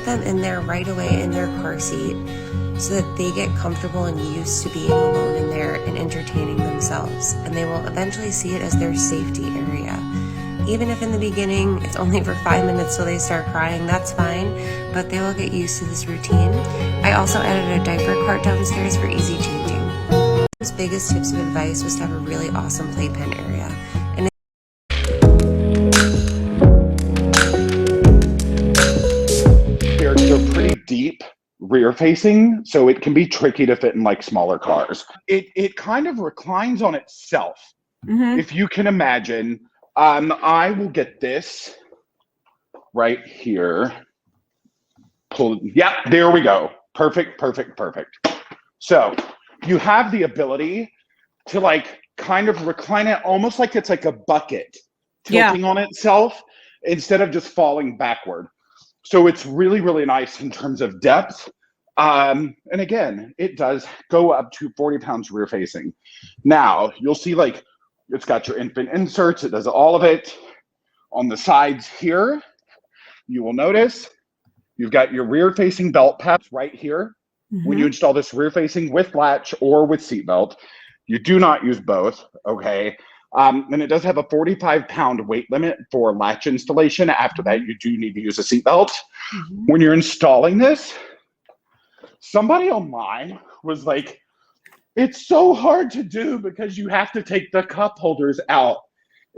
them in there right away in their car seat so that they get comfortable and used to being alone in there and entertaining themselves, and they will eventually see it as their safety area. Even if in the beginning it's only for 5 minutes till they start crying, that's fine, but they will get used to this routine. I also added a diaper cart downstairs for easy changing. His biggest tips of advice was to have a really awesome playpen area. And they're pretty deep rear facing, so it can be tricky to fit in like smaller cars. It kind of reclines on itself. If you can imagine. I will get this right here. Yeah, there we go. Perfect. So you have the ability to like kind of recline it almost like it's like a bucket tilting on itself instead of just falling backward. So it's really, really nice in terms of depth. And again, it does go up to 40 pounds rear facing. Now you'll see like it's got your infant inserts. It does all of it. On the sides here, you will notice you've got your rear-facing belt pads right here. When you install this rear-facing with latch or with seatbelt, you do not use both, okay? And it does have a 45-pound weight limit for latch installation. After that, you do need to use a seatbelt. When you're installing this, somebody online was like, it's so hard to do because you have to take the cup holders out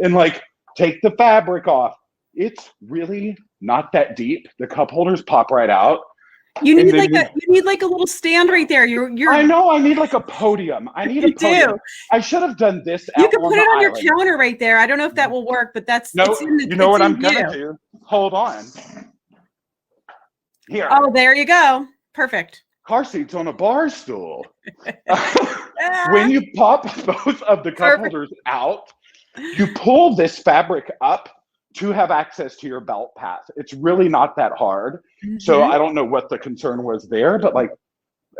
and like take the fabric off. It's really not that deep. The cup holders pop right out. You need like a little stand right there. I know. I need like a podium. I need a podium. I should have done this. You can put it on your counter right there. I don't know if that will work, but that's no. You know what I'm gonna do? Hold on. Here. Oh, there you go. Perfect. Car seats on a bar stool. When you pop both of the cup holders out, you pull this fabric up to have access to your belt path. It's really not that hard. So I don't know what the concern was there, but like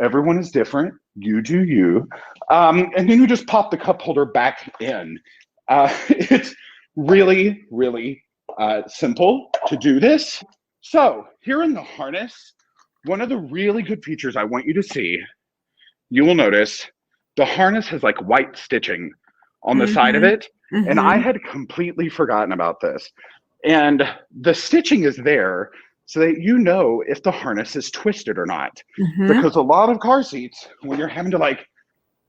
everyone is different. You do you. And then you just pop the cup holder back in. It's really, really simple to do this. So here in the harness, one of the really good features I want you to see, you will notice the harness has like white stitching on the side of it. And I had completely forgotten about this. And the stitching is there so that you know if the harness is twisted or not. Because a lot of car seats, when you're having to like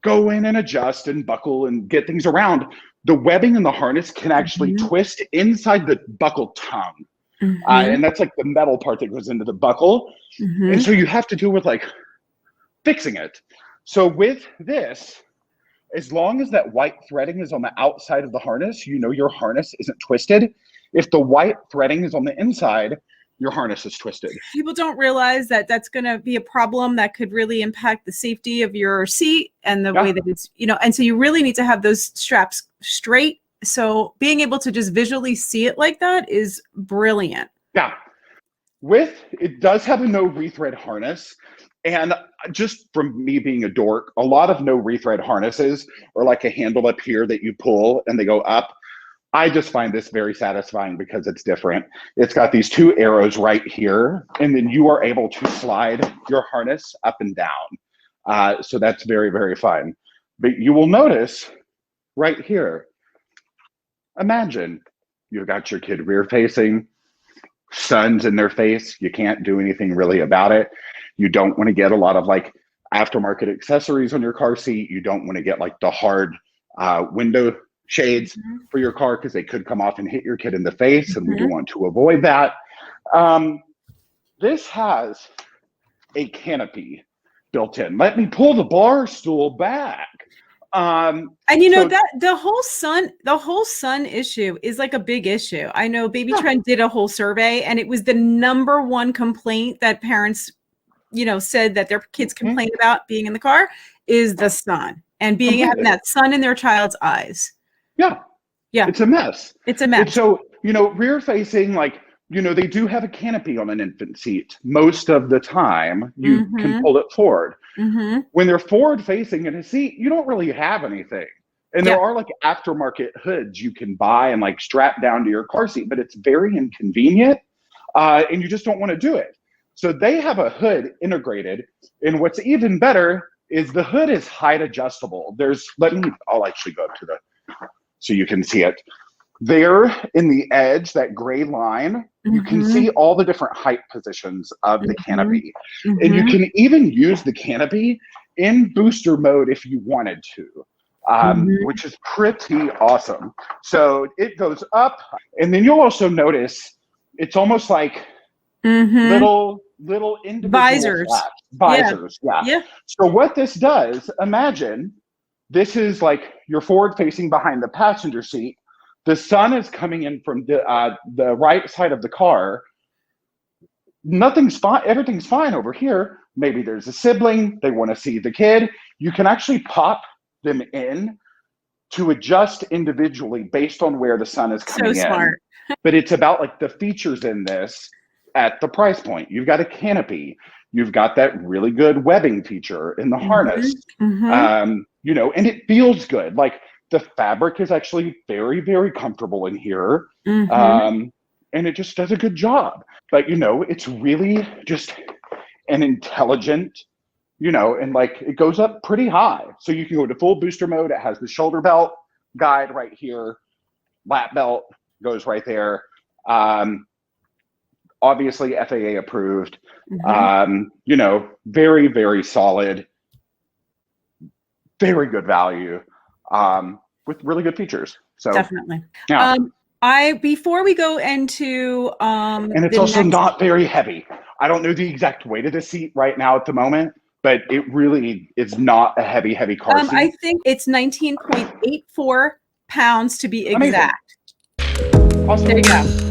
go in and adjust and buckle and get things around, the webbing in the harness can actually twist inside the buckle tongue. And that's like the metal part that goes into the buckle. And so you have to deal with like fixing it. So with this, as long as that white threading is on the outside of the harness, you know your harness isn't twisted. If the white threading is on the inside, your harness is twisted. People don't realize that that's going to be a problem that could really impact the safety of your seat and the way that it's, and so you really need to have those straps straight. So being able to just visually see it like that is brilliant. Yeah. It does have a no rethread harness. And just from me being a dork, a lot of no rethread harnesses are like a handle up here that you pull and they go up. I just find this very satisfying because it's different. It's got these two arrows right here, and then you are able to slide your harness up and down. So that's very, very fun. But you will notice right here, imagine you've got your kid rear facing, sun's in their face. You can't do anything really about it. You don't want to get a lot of like aftermarket accessories on your car seat. You don't want to get like the hard window shades for your car because they could come off and hit your kid in the face, and we do want to avoid that. This has a canopy built in. Let me pull the bar stool back. And that the whole sun issue is like a big issue. I know Baby Trend did a whole survey, and it was the number one complaint that parents, said that their kids complain about being in the car is the sun and having that sun in their child's eyes. Yeah. It's a mess. And so, rear facing, like, they do have a canopy on an infant seat. Most of the time you can pull it forward. When they're forward facing in a seat, you don't really have anything. And there are like aftermarket hoods you can buy and like strap down to your car seat, but it's very inconvenient. And you just don't want to do it. So So they have a hood integrated, and what's even better is the hood is height adjustable. I'll actually go up to so you can see it. There in the edge, that gray line, you can see all the different height positions of the canopy. And you can even use the canopy in booster mode if you wanted to, which is pretty awesome. So it goes up, and then you'll also notice it's almost like little individual visors. Yeah. So what this does, imagine this is like you're forward facing behind the passenger seat. The sun is coming in from the right side of the car. Nothing's fine. Everything's fine over here. Maybe there's a sibling. They want to see the kid. You can actually pop them in to adjust individually based on where the sun is coming in. So smart. But it's about like the features in this at the price point. You've got a canopy. You've got that really good webbing feature in the harness. You know, and it feels good. Like the fabric is actually very, very comfortable in here. And it just does a good job. But, you know, it's really just an intelligent, you know, and like it goes up pretty high. So you can go to full booster mode. It has the shoulder belt guide right here. Lap belt goes right there. Obviously FAA approved. You know, very, very solid. Very good value. With really good features. So definitely. Yeah. Before we go into and it's also not very heavy. I don't know the exact weight of the seat right now at the moment, but it really is not a heavy car seat. I think it's 19.84 pounds to be exact. Awesome. There you go.